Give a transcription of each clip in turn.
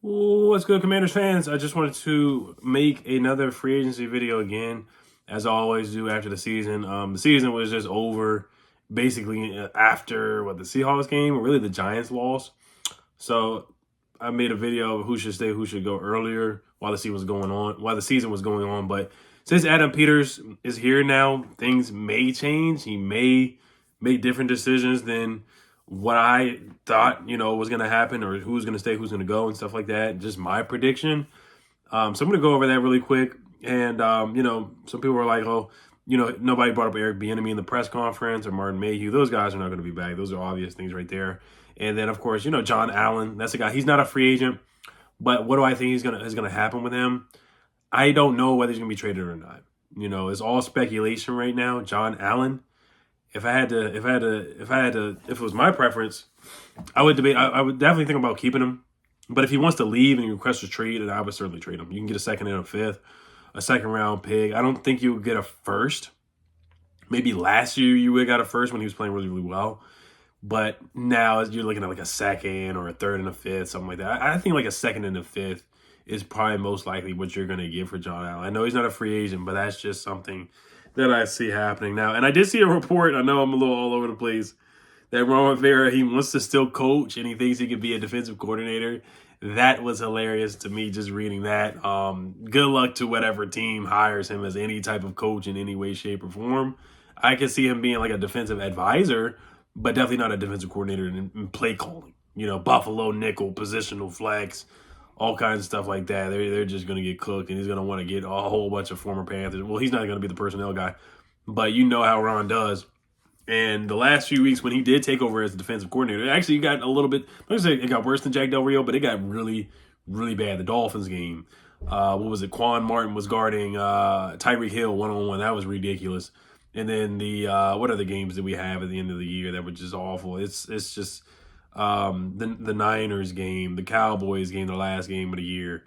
What's good, Commanders fans? I just wanted to make another free agency video again, as I always do after the season. The season was just over basically after the Seahawks game, or really the Giants loss. So I made a video of who should stay, who should go earlier while the season was going on, But since Adam Peters is here now, things may change. He may make different decisions than what I thought, was going to happen, or who's going to stay, who's going to go, and stuff like that. Just my prediction. So I'm going to go over that really quick. And, some people were like, oh, nobody brought up Eric Bieniemy in the press conference, or Martin Mayhew. Those guys are not going to be back. Those are obvious things right there. And then, of course, John Allen. That's a guy. He's not a free agent. But what do I think is going to happen with him? I don't know whether he's going to be traded or not. It's all speculation right now. John Allen. If it was my preference, I would debate. I would definitely think about keeping him. But if he wants to leave and he requests a trade, then I would certainly trade him. You can get a second and a fifth, a second round pick. I don't think you would get a first. Maybe last year you would have got a first when he was playing really, really well. But now you're looking at like a second or a third and a fifth, something like that. I think like a second and a fifth is probably most likely what you're going to get for John Allen. I know he's not a free agent, but that's just something that I see happening now. And I did see a report, I know I'm a little all over the place, that Ron Rivera, he wants to still coach and he thinks he could be a defensive coordinator. That was hilarious to me, just reading that. Good luck to whatever team hires him as any type of coach in any way, shape, or form. I could see him being like a defensive advisor, but definitely not a defensive coordinator in play calling. Buffalo nickel, positional flex, all kinds of stuff like that. They're just going to get cooked, and he's going to want to get a whole bunch of former Panthers. Well, he's not going to be the personnel guy, but you know how Ron does. And the last few weeks when he did take over as the defensive coordinator, it actually got a little bit, I'm going to say it got worse than Jack Del Rio, but it got really, really bad. The Dolphins game, what was it? Quan Martin was guarding Tyreek Hill one-on-one. That was ridiculous. And then what other games did we have at the end of the year that were just awful? It's just the Niners game, the Cowboys game, the last game of the year.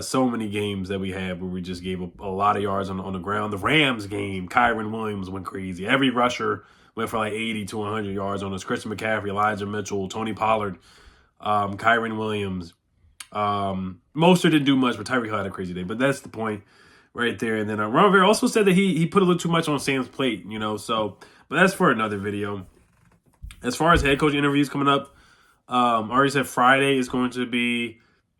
So many games that we had where we just gave a lot of yards on the ground. The Rams game, Kyron Williams went crazy. Every rusher went for like 80 to 100 yards on us. Christian McCaffrey, Elijah Mitchell, Tony Pollard, Kyron Williams. Mostert didn't do much, but Tyreek Hill had a crazy day. But that's the point right there. And then Ron Rivera also said that he put a little too much on Sam's plate, but that's for another video. As far as head coach interviews coming up, I already said Friday is going to be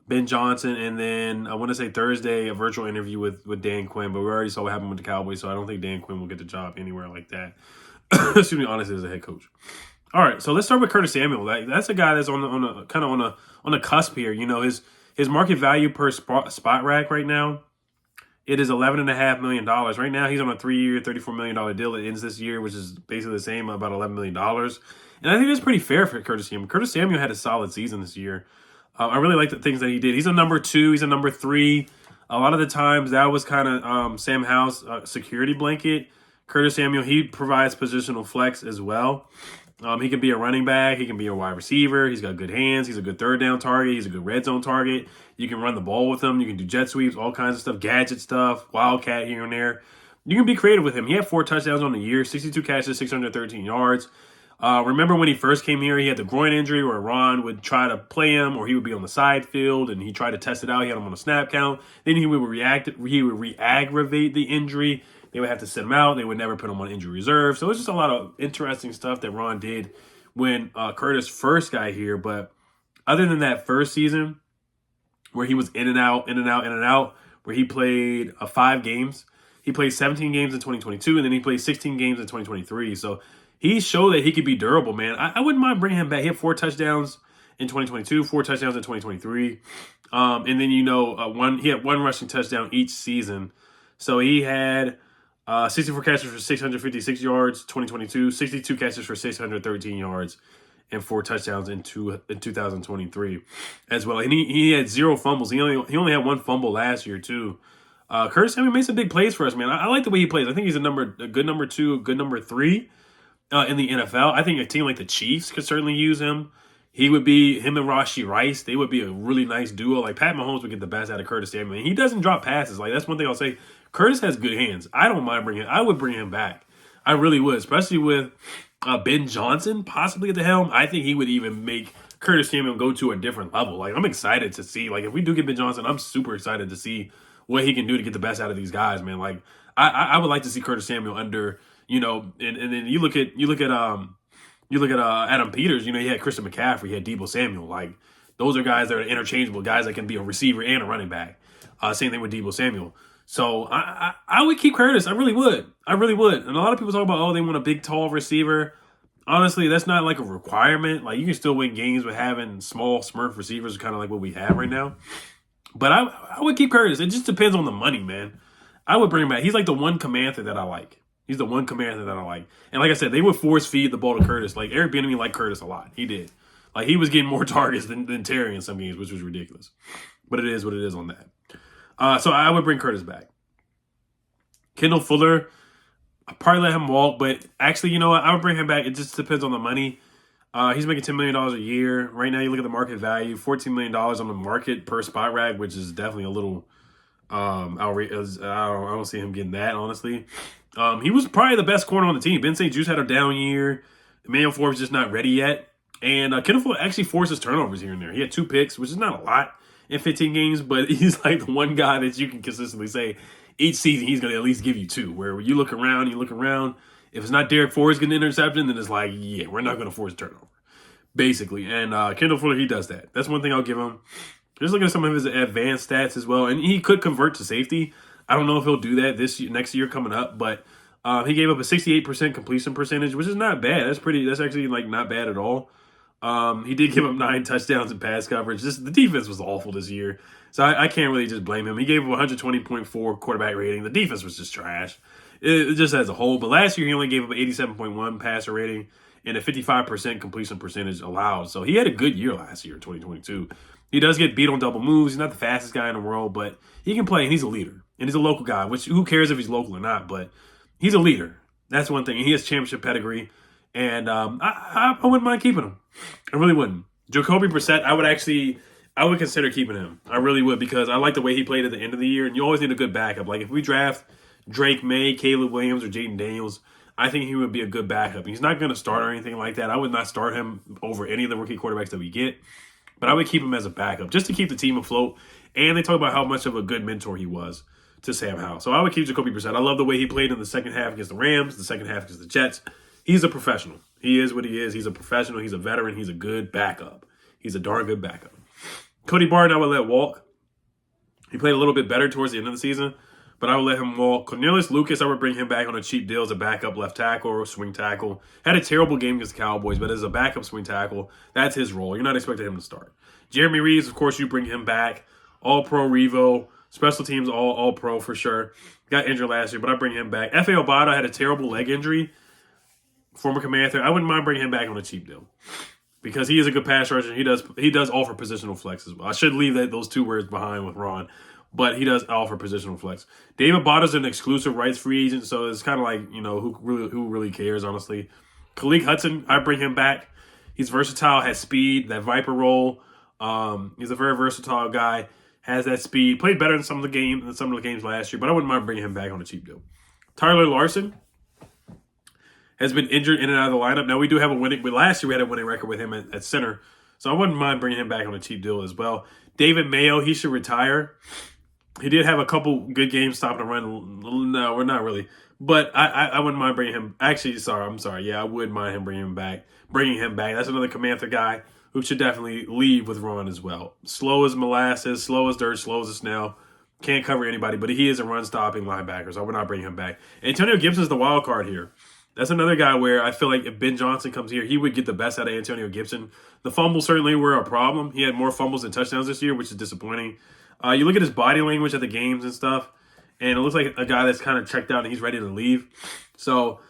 Ben Johnson, and then I want to say Thursday, a virtual interview with Dan Quinn, but we already saw what happened with the Cowboys, so I don't think Dan Quinn will get the job anywhere like that. Excuse me, honestly, as a head coach. All right, so let's start with Curtis Samuel. That's a guy that's on the cusp here. His market value per spot rack right now, it is $11.5 million. Right now, he's on a 3-year, $34 million deal. It ends this year, which is basically the same, about $11 million. And I think that's pretty fair for Curtis Samuel. Curtis Samuel had a solid season this year. I really like the things that he did. He's a number 2. He's a number 3. A lot of the times, that was kind of Sam Howell's security blanket. Curtis Samuel, he provides positional flex as well. He can be a running back. He can be a wide receiver. He's got good hands. He's a good third down target. He's a good red zone target. You can run the ball with him. You can do jet sweeps, all kinds of stuff, gadget stuff, wildcat here and there. You can be creative with him. He had 4 touchdowns on the year, 62 catches, 613 yards. Remember when he first came here, he had the groin injury where Ron would try to play him, or he would be on the side field and he tried to test it out. He had him on a snap count. Then he would re-aggravate the injury. They would have to sit him out. They would never put him on injury reserve. So it's just a lot of interesting stuff that Ron did when Curtis first got here. But other than that first season where he was in and out, where he played 5 games, he played 17 games in 2022, and then he played 16 games in 2023. So he showed that he could be durable, man. I wouldn't mind bringing him back. He had 4 touchdowns in 2022, 4 touchdowns in 2023. And then, he had 1 rushing touchdown each season. So he had 64 catches for 656 yards, 2022, 62 catches for 613 yards, and 4 touchdowns in 2023 as well. And he had 0 fumbles. He only had 1 fumble last year, too. Curtis Samuel made some big plays for us, man. I like the way he plays. I think he's a good number 2, a good number 3. In the NFL. I think a team like the Chiefs could certainly use him. Him and Rashee Rice, they would be a really nice duo. Like Pat Mahomes would get the best out of Curtis Samuel. And he doesn't drop passes. Like that's one thing I'll say. Curtis has good hands. I don't mind I would bring him back. I really would, especially with Ben Johnson possibly at the helm. I think he would even make Curtis Samuel go to a different level. Like, I'm excited to see, like, if we do get Ben Johnson, I'm super excited to see what he can do to get the best out of these guys, man. Like, I would like to see Curtis Samuel under, you know, and then you look at Adam Peters. You know, he had Christian McCaffrey, he had Deebo Samuel. Like, those are guys that are interchangeable, guys that can be a receiver and a running back. Same thing with Deebo Samuel. So I would keep Curtis. I really would. And a lot of people talk about, oh, they want a big, tall receiver. Honestly, that's not like a requirement. Like, you can still win games with having small Smurf receivers, kind of like what we have right now. But I would keep Curtis. It just depends on the money, man. I would bring him back. He's like the one commander that I like. He's the one commander that I like. And like I said, they would force feed the ball to Curtis. Like, Eric Bieniemy liked Curtis a lot. He did. Like, he was getting more targets than Terry in some games, which was ridiculous. But it is what it is on that. So I would bring Curtis back. Kendall Fuller, I'd probably let him walk, but actually, you know what? I would bring him back. It just depends on the money. He's making $10 million a year. Right now, you look at the market value, $14 million on the market per spot rag, which is definitely a little outrageous. I don't see him getting that, honestly. He was probably the best corner on the team. Ben St. Juste had a down year. Emmanuel Forbes just not ready yet. And Kendall Fuller actually forces turnovers here and there. He had 2 picks, which is not a lot in 15 games, but he's like the one guy that you can consistently say each season he's going to at least give you 2, where you look around, if it's not Derek Forrest getting an interception, then it's like, yeah, we're not going to force a turnover, basically. And Kendall Fuller, he does that. That's one thing I'll give him. Just looking at some of his advanced stats as well, and he could convert to safety. I don't know if he'll do that next year coming up, but he gave up a 68% completion percentage, which is not bad. That's actually like not bad at all. He did give up 9 touchdowns in pass coverage. The defense was awful this year, so I can't really just blame him. He gave up 120.4 quarterback rating. The defense was just trash. It just as a whole. But last year he only gave up 87.1 passer rating and a 55% completion percentage allowed. So he had a good year last year, 2022. He does get beat on double moves. He's not the fastest guy in the world, but he can play, and he's a leader. And he's a local guy, which who cares if he's local or not, but he's a leader. That's one thing. And he has championship pedigree. And I wouldn't mind keeping him. I really wouldn't. Jacoby Brissett, I would consider keeping him. I really would, because I like the way he played at the end of the year. And you always need a good backup. Like, if we draft Drake May, Caleb Williams, or Jaden Daniels, I think he would be a good backup. He's not going to start or anything like that. I would not start him over any of the rookie quarterbacks that we get. But I would keep him as a backup just to keep the team afloat. And they talk about how much of a good mentor he was to Sam Howell. So I would keep Jacoby Brissett. I love the way he played in the second half against the Rams, the second half against the Jets. He's a professional. He is what he is. He's a professional. He's a veteran. He's a good backup. He's a darn good backup. Cody Barton, I would let walk. He played a little bit better towards the end of the season, but I would let him walk. Cornelius Lucas, I would bring him back on a cheap deal as a backup left tackle or swing tackle. Had a terrible game against the Cowboys, but as a backup swing tackle, that's his role. You're not expecting him to start. Jeremy Reeves, of course, you bring him back. All-Pro Revo. Special teams, all-pro for sure. Got injured last year, but I bring him back. F.A. Obata had a terrible leg injury. Former commander. I wouldn't mind bringing him back on a cheap deal, because he is a good pass rusher. He does offer positional flex as well. I should leave those 2 words behind with Ron, but he does offer positional flex. David Botta's an exclusive rights free agent, so it's kind of like, you know, who really cares, honestly. Khaleke Hudson, I bring him back. He's versatile, has speed, that Viper role. He's a very versatile guy, has that speed. Played better in some of the games last year, but I wouldn't mind bringing him back on a cheap deal. Tyler Larson has been injured in and out of the lineup. Now, we do have but last year we had a winning record with him at center, so I wouldn't mind bringing him back on a cheap deal as well. David Mayo, he should retire. He did have a couple good games stopping the run. No, we're not really. But I wouldn't mind bringing him. Actually, I'm sorry. Yeah, I would mind him bringing him back. That's another Commander guy who should definitely leave with Ron as well. Slow as molasses, slow as dirt, slow as a snail. Can't cover anybody, but he is a run-stopping linebacker, so I would not bring him back. Antonio Gibson's the wild card here. That's another guy where I feel like if Ben Johnson comes here, he would get the best out of Antonio Gibson. The fumbles certainly were a problem. He had more fumbles than touchdowns this year, which is disappointing. You look at his body language at the games and stuff, and it looks like a guy that's kind of checked out and he's ready to leave. So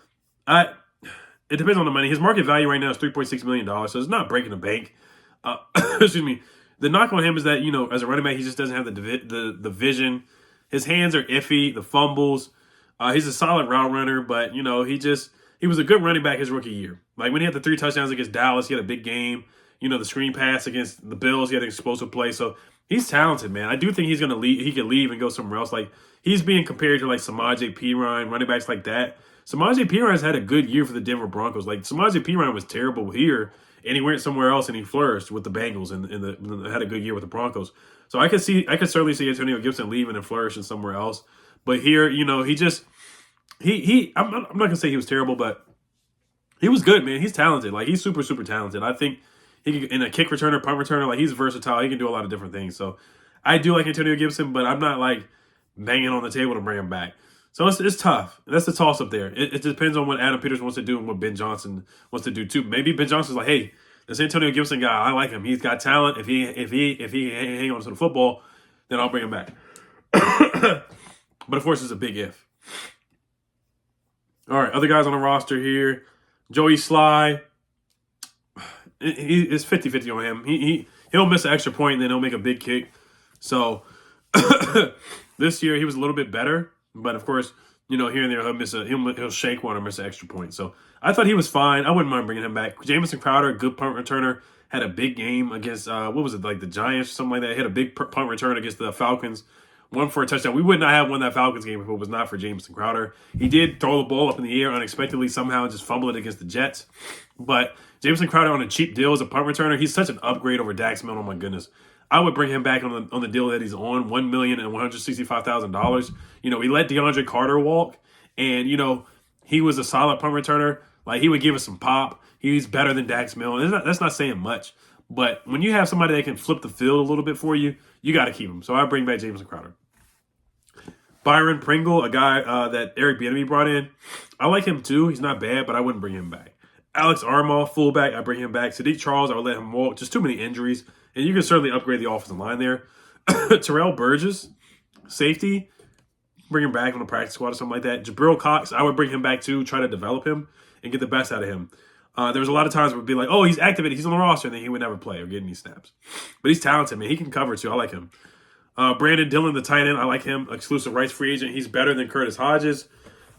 it depends on the money. His market value right now is $3.6 million, so it's not breaking the bank. Excuse me. The knock on him is that, you know, as a running back, he just doesn't have the vision. His hands are iffy, the fumbles. He's a solid route runner, but, you know, he was a good running back his rookie year. Like, when he had the 3 touchdowns against Dallas, he had a big game. You know, the screen pass against the Bills, he had an explosive play. So he's talented, man. I do think he's going to leave. He could leave and go somewhere else. Like, he's being compared to, like, Samaje Perine, running backs like that. Samaje Perine's had a good year for the Denver Broncos. Like, Samaje Perine was terrible here, and he went somewhere else and he flourished with the Bengals and had a good year with the Broncos. So I could certainly see Antonio Gibson leaving and flourishing somewhere else. But here, you know, I'm not gonna say he was terrible, but he was good, man. He's talented. Like, he's super, super talented. I think he can, in a kick returner, punt returner, like, he's versatile. He can do a lot of different things. So I do like Antonio Gibson, but I'm not like banging on the table to bring him back. So it's tough. That's the toss up there. It depends on what Adam Peters wants to do and what Ben Johnson wants to do too. Maybe Ben Johnson's like, hey, this Antonio Gibson guy, I like him. He's got talent. If he hang on to the football, then I'll bring him back. But of course, it's a big if. All right, other guys on the roster here. Joey Sly. It's 50-50 on him. He'll miss an extra point and then he'll make a big kick. So this year he was a little bit better. But of course, you know, here and there he'll shake one or miss an extra point. So I thought he was fine. I wouldn't mind bringing him back. Jamison Crowder, good punt returner, had a big game against what was it, like the Giants or something like that. He had a big punt return against the Falcons, one for a touchdown. We would not have won that Falcons game if it was not for Jamison Crowder. He did throw the ball up in the air unexpectedly, somehow just fumble it against the Jets. But Jamison Crowder on a cheap deal as a punt returner, he's such an upgrade over Dax Milne. Oh my goodness. I would bring him back on the deal that he's on, $1,165,000. You know, he let DeAndre Carter walk, and, you know, he was a solid punt returner. Like, he would give us some pop. He's better than Dax Milne. That's not saying much. But when you have somebody that can flip the field a little bit for you, you got to keep him. So I bring back Jamison Crowder. Byron Pringle, a guy that Eric Bieniemy brought in. I like him too. He's not bad, but I wouldn't bring him back. Alex Armah, fullback, I bring him back. Sadiq Charles, I would let him walk. Just too many injuries. And you can certainly upgrade the offensive line there. Terrell Burgess, safety, bring him back on the practice squad or something like that. Jabril Cox, I would bring him back too, try to develop him and get the best out of him. There was a lot of times where it would be like, oh, he's activated, he's on the roster, and then he would never play or get any snaps. But he's talented, man. He can cover too. I like him. Brandon Dillon, the tight end, I like him. Exclusive rights free agent. He's better than Curtis Hodges.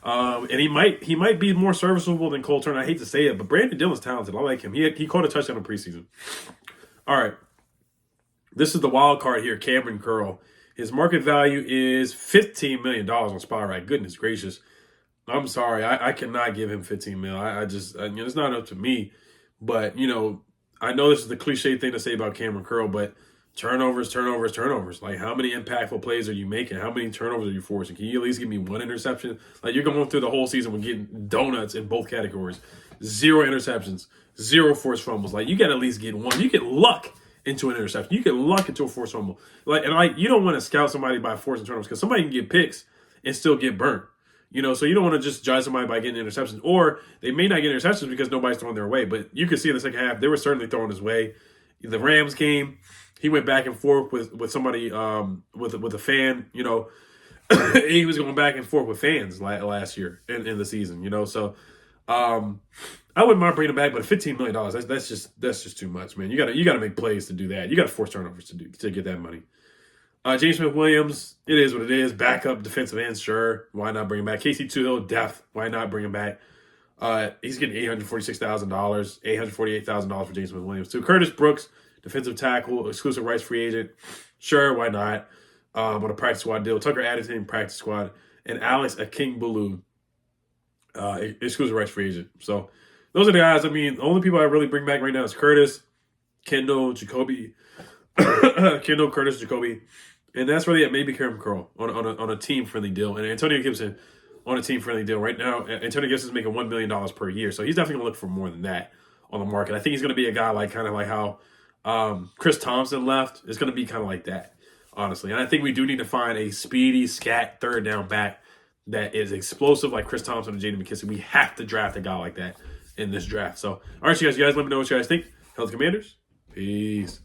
And he might be more serviceable than Cole Turner. I hate to say it, but Brandon Dillon's talented. I like him. He caught a touchdown in preseason. All right. This is the wild card here, Cameron Curl. His market value is $15 million on SpotRight. Goodness gracious. I'm sorry. I cannot give him $15 million. It's not up to me. But, you know, I know this is the cliche thing to say about Cameron Curl, but turnovers. Like, how many impactful plays are you making? How many turnovers are you forcing? Can you at least give me one interception? Like, you're going through the whole season with getting donuts in both categories. 0 interceptions, 0 forced fumbles. Like, you got to at least get one. You get luck into an interception. You get luck into a forced fumble. You don't want to scout somebody by forcing turnovers because somebody can get picks and still get burnt. You know, so you don't want to just judge somebody by getting interceptions. Or they may not get interceptions because nobody's throwing their way. But you could see in the second half, they were certainly throwing his way. The Rams game, he went back and forth with somebody, with a fan, you know. He was going back and forth with fans last year in the season, you know. So I wouldn't mind bringing him back, but $15 million, that's just too much, man. You gotta make plays to do that. You gotta force turnovers to get that money. James Smith-Williams, it is what it is. Backup defensive end, sure. Why not bring him back? Casey Toohill, depth. Why not bring him back? He's getting $846,000, $848,000 for James Smith-Williams too. Curtis Brooks, defensive tackle, exclusive rights free agent. Sure, why not? On a practice squad deal. Tucker Addington, practice squad. And Alex Akingbulu, exclusive rights free agent. So those are the guys. I mean, the only people I really bring back right now is Curtis, Kendall, Jacoby, Curtis, Jacoby. And that's really it. Maybe Cameron Curl on a team-friendly deal. And Antonio Gibson on a team-friendly deal. Right now, Antonio Gibson's making $1 million per year. So he's definitely going to look for more than that on the market. I think he's going to be a guy kind of like how Chris Thompson left. It's going to be kind of like that, honestly. And I think we do need to find a speedy, scat, third down back that is explosive like Chris Thompson and J.D. McKissic. We have to draft a guy like that in this draft. So, all right, you guys let me know what you guys think. Hell, Commanders. Peace.